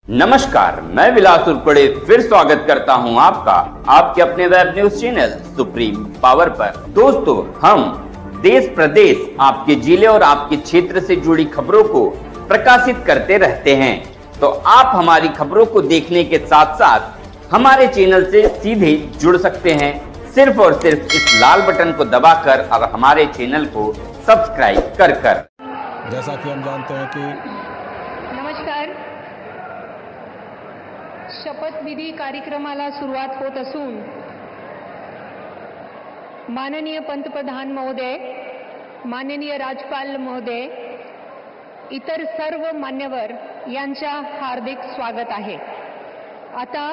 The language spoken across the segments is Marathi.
नमस्कार, मैं विलास उर्पड़े फिर स्वागत करता हूं आपका आपके अपने web news channel supreme power पर। दोस्तों, हम देश प्रदेश, आपके जिले और आपके क्षेत्र से जुड़ी खबरों को प्रकाशित करते रहते हैं। तो आप हमारी खबरों को देखने के साथ साथ हमारे चैनल से सीधे जुड़ सकते हैं, सिर्फ और सिर्फ इस लाल बटन को दबाकर और हमारे चैनल को सब्सक्राइब कर। जैसा कि हम जानते हैं कि नमस्कार, शपथविधी कार्यक्रमाला सुरुवात होत असून माननीय पंतप्रधान महोदय, माननीय राज्यपाल महोदय, इतर सर्व मान्यवर यांचा हार्दिक स्वागत आहे। आता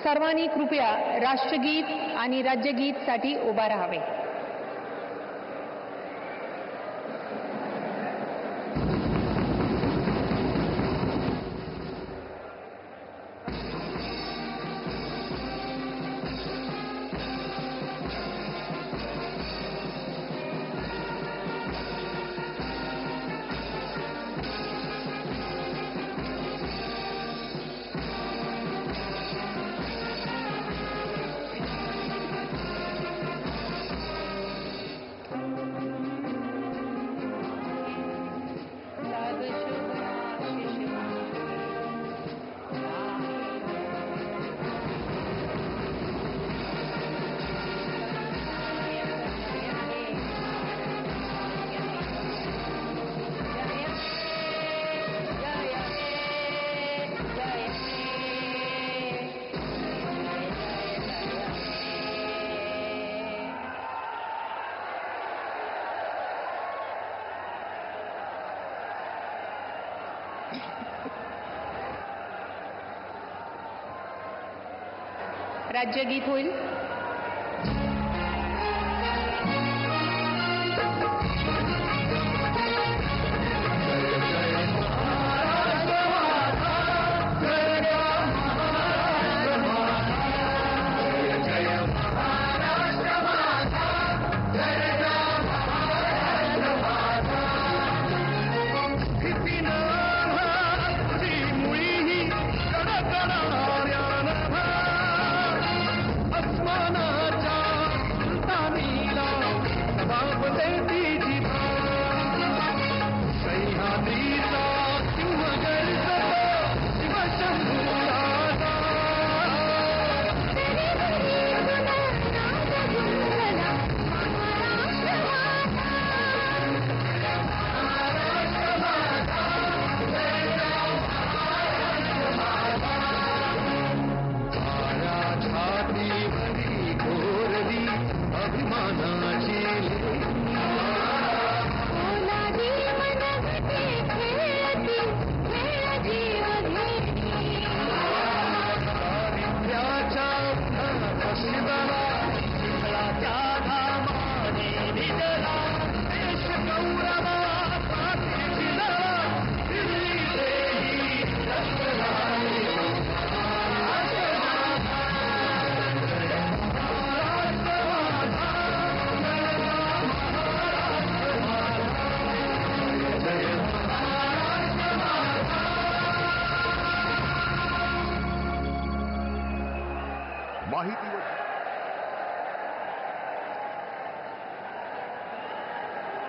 सर्वांनी कृपया राष्ट्रगीत आणि राज्यगीतसाठी उभा राहावे। राज्यगीत होईल।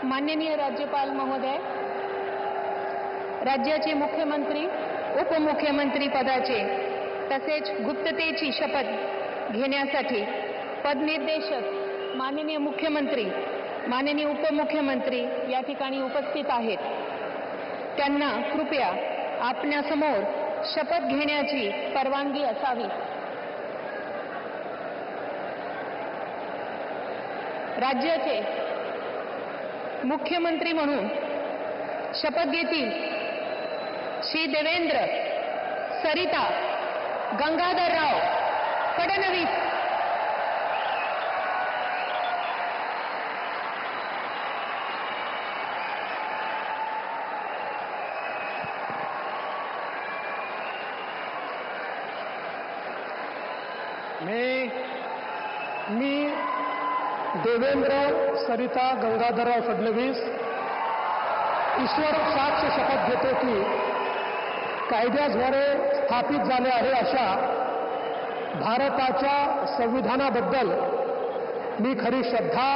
माननीय राज्यपाल महोदय, राज्याचे मुख्यमंत्री, उपमुख्यमंत्री पदाचे तसेच गुप्ततेची शपथ घेण्यासाठी पदनिर्देशक माननीय मुख्यमंत्री, माननीय उपमुख्यमंत्री या ठिकाणी उपस्थित आहेत। त्यांना कृपया आपल्यासमोर शपथ घेण्याची परवानगी असावी। राज्याचे मुख्यमंत्री म्हणून शपथ घेतील श्री देवेंद्र सरिता गंगाधरराव फडणवीस। मी देवेंद्र सरिता गंगाधरराव फडणवीस ईश्वर साक्ष शपथ घेतो की कायद्याद्वारे स्थापित झाले आहे अशा भारताच्या संविधानाबद्दल मी खरी श्रद्धा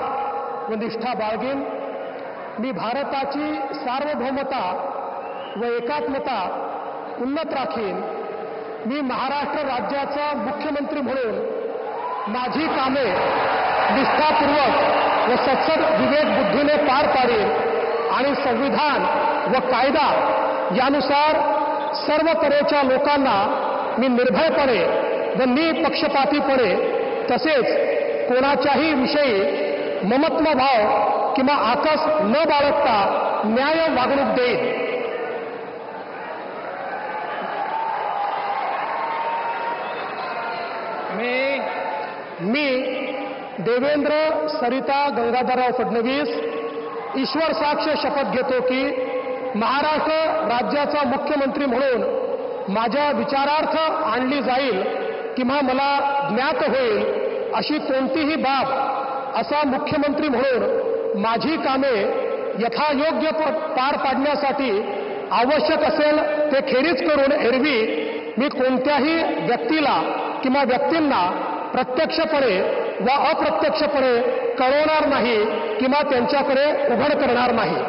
व निष्ठा बाळगेन. मी भारताची सार्वभौमता व एकात्मता उन्नत राखीन. मी महाराष्ट्र राज्याचा मुख्यमंत्री म्हणून माझी कामे निष्ठापूर्वक व सत्सद विवेक बुद्धीने पार पाडेन आणि संविधान व कायदा यानुसार सर्व तऱ्हेच्या लोकांना मी निर्भयपणे व निपक्षपातीपणे तसेच कोणाच्याही विषयी ममत्व भाव किंवा आकस न बाळगता न्याय वागणूक देईन. मी देवेंद्र सरिता गंगाधरराव फडणवीस ईश्वर साक्ष शपथ घेतो की महाराष्ट्र राज्याचा मुख्यमंत्री म्हणून माझ्या विचारार्थ आणली जाईल किंवा मला ज्ञात होईल अशी कोणतीही बाब असा मुख्यमंत्री म्हणून माझी कामे यथायोग्य पार पाडण्यासाठी आवश्यक असेल ते खेरीज करून एरवी मी कोणत्याही व्यक्तीला किंवा व्यक्तींना प्रत्यक्षपणे व अप्रत्यक्षपणे कळवणार नाही किंवा त्यांच्याकडे उघड करणार नाही.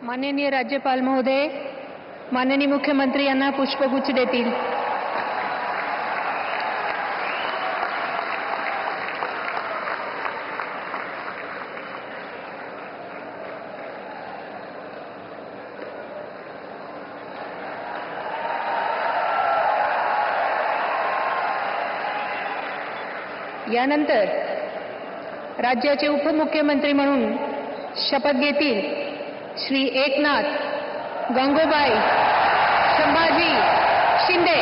माननीय राज्यपाल महोदय माननीय मुख्यमंत्री यांना पुष्पगुच्छ देतील. यानंतर राज्याचे उपमुख्यमंत्री म्हणून शपथ घेतील श्री एकनाथ गंगूबाई संभाजी शिंदे.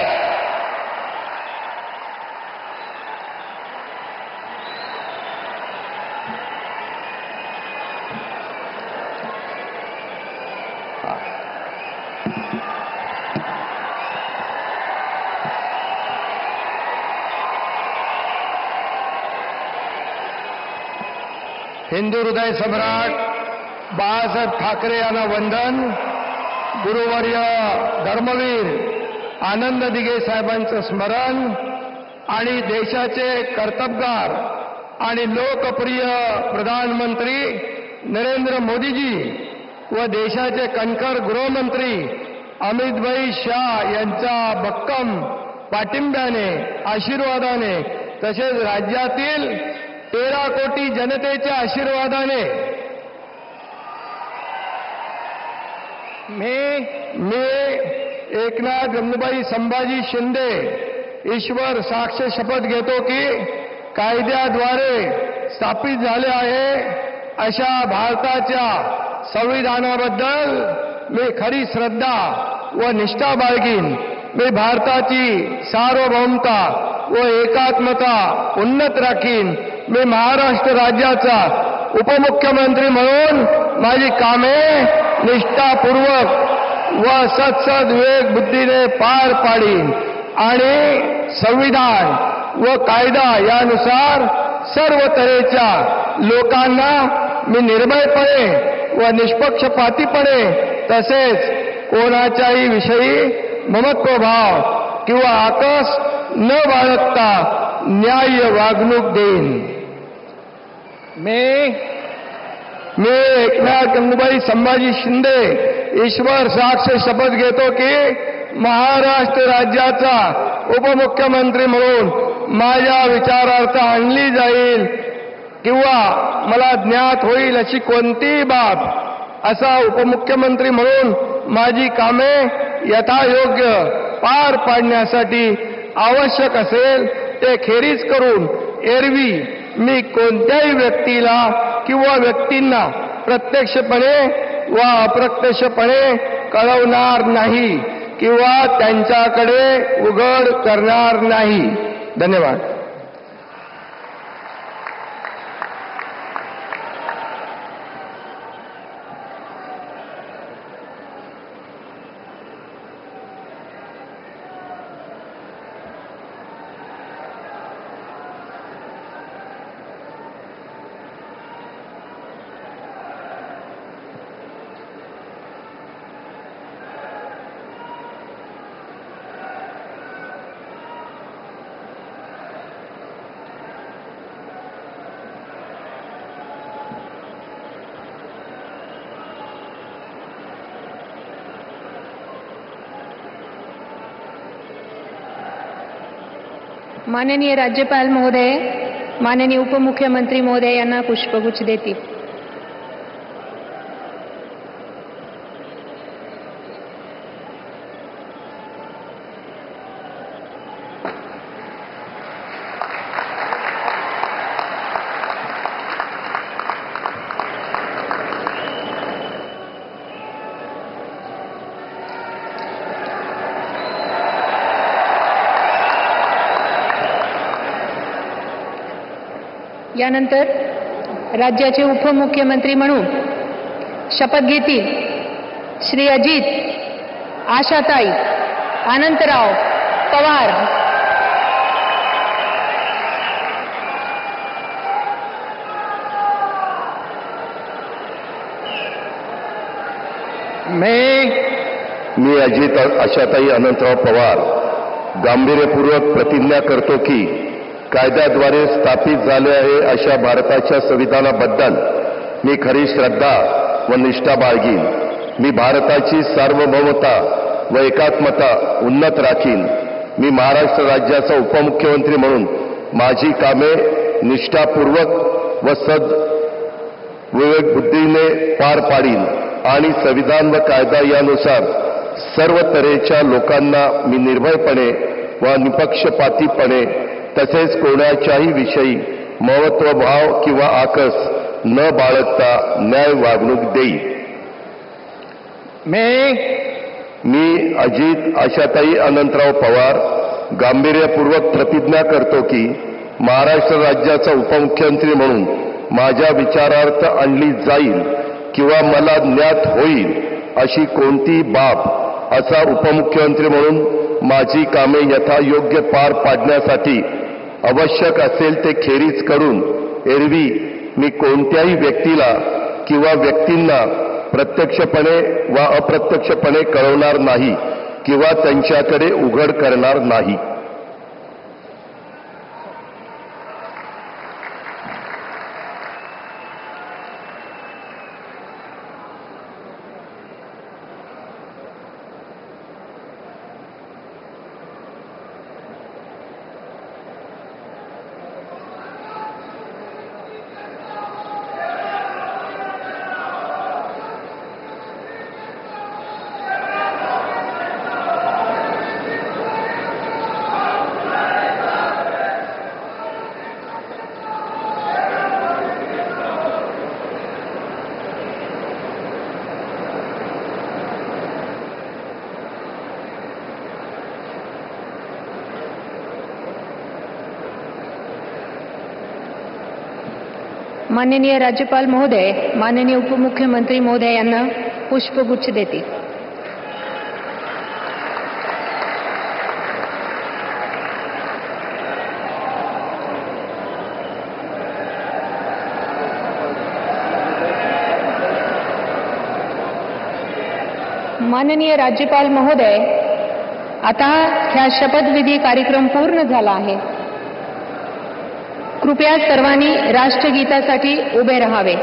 हिंदू हृदय सम्राट बाळासाहेब ठाकरे यांना वंदन. गुरुवर्य धर्मवीर आनंद दिघे साहेबांचं स्मरण आणि देशाचे कर्तबगार आणि लोकप्रिय प्रधानमंत्री नरेंद्र मोदीजी व देशाचे कणखर गृहमंत्री अमितभाई शाह यांच्या भक्कम पाठिंब्याने आशीर्वादाने तसेच राज्यातील 13 कोटी जनतेच्या आशीर्वादाने मी एकनाथ गंगूबाई संभाजी शिंदे ईश्वर साक्ष शपथ घेतो की कायद्याद्वारे स्थापित झाले आहे अशा भारताच्या संविधानाबद्दल मी खरी श्रद्धा व निष्ठा बाळगीन. मी भारताची सार्वभौमता व एकात्मता उन्नत राखीन. मी महाराष्ट्र राज्याचा उपमुख्यमंत्री म्हणून माझी कामे निष्ठापूर्वक व सत्सद विवेक बुद्धीने पार पाडीन आणि संविधान व कायदा यानुसार सर्व तऱ्हेच्या लोकांना मी निर्भयपणे व निष्पक्षपातीपणे तसेच कोणाच्याही विषयी ममत्वभाव किंवा आकस न बाळगता न्याय्य वागणूक देईन. मी एकनाथ गंगूबाई संभाजी शिंदे ईश्वर साक्ष शपथ घेतो की महाराष्ट्र राज्याचा उपमुख्यमंत्री म्हणून माझ्या विचारार्थ आणली जाईल किंवा मला ज्ञात होईल अशी कोणतीही बाब असा उपमुख्यमंत्री म्हणून माझी कामे यथायोग्य पार पाडण्यासाठी आवश्यक असेल ते खेरीज करून एरवी मी कोणत्याही व्यक्तीला किंवा व्यक्तींना प्रत्यक्षपणे वा अप्रत्यक्षपणे कळवणार नाही किंवा त्यांच्याकडे उघड करणार नाही. धन्यवाद. माननीय राज्यपाल महोदय, माननीय उपमुख्यमंत्री महोदय यांना पुष्पगुच्छ देतील. यानंतर राज्याचे उपमुख्यमंत्री म्हणून शपथ घेतील श्री अजित आशाताई अनंतराव पवार. मी अजित आशाताई अनंतराव पवार गांभीर्यपूर्वक प्रतिज्ञा करतो की कायद्याद्वारे स्थापित झाले आहे अशा भारताच्या संविधानाबद्दल मी खरी श्रद्धा व निष्ठा बाळगीन. मी भारताची सार्वभौमता व एकात्मता उन्नत राखीन. मी महाराष्ट्र राज्याचा उपमुख्यमंत्री म्हणून माझी कामे निष्ठापूर्वक व विवेक बुद्धीने पार पाडीन आणि संविधान व कायदा यानुसार सर्व तऱ्हेच्या लोकांना मी निर्भयपणे व निपक्षपातीपणे तसेच कोणाच्याही विषयी महत्वभाव किंवा आकस न बाळगता न्याय वागणूक देईल. मी अजित आशाताई अनंतराव पवार गांभीर्यपूर्वक प्रतिज्ञा करतो की महाराष्ट्र राज्याचा उपमुख्यमंत्री म्हणून माझ्या विचारार्थ आणली जाईल किंवा मला ज्ञात होईल अशी कोणतीही बाब असा उपमुख्यमंत्री म्हणून माझी कामे यथायोग्य पार पाडण्यासाठी आवश्यक असेल ते खेरीज करून एरवी मी कोणत्याही व्यक्तीला किंवा व्यक्तींना प्रत्यक्षपणे वा अप्रत्यक्षपणे कळवणार नाही किंवा त्यांच्याकडे उघड करणार नाही. माननीय राज्यपाल महोदय, माननीय उपमुख्यमंत्री महोदय यांना पुष्पगुच्छ देतील. माननीय राज्यपाल महोदय, आता ह्या शपथविधी कार्यक्रम पूर्ण झाला आहे. कृपया सर्वांनी राष्ट्रगीतासाठी उभे राहावे.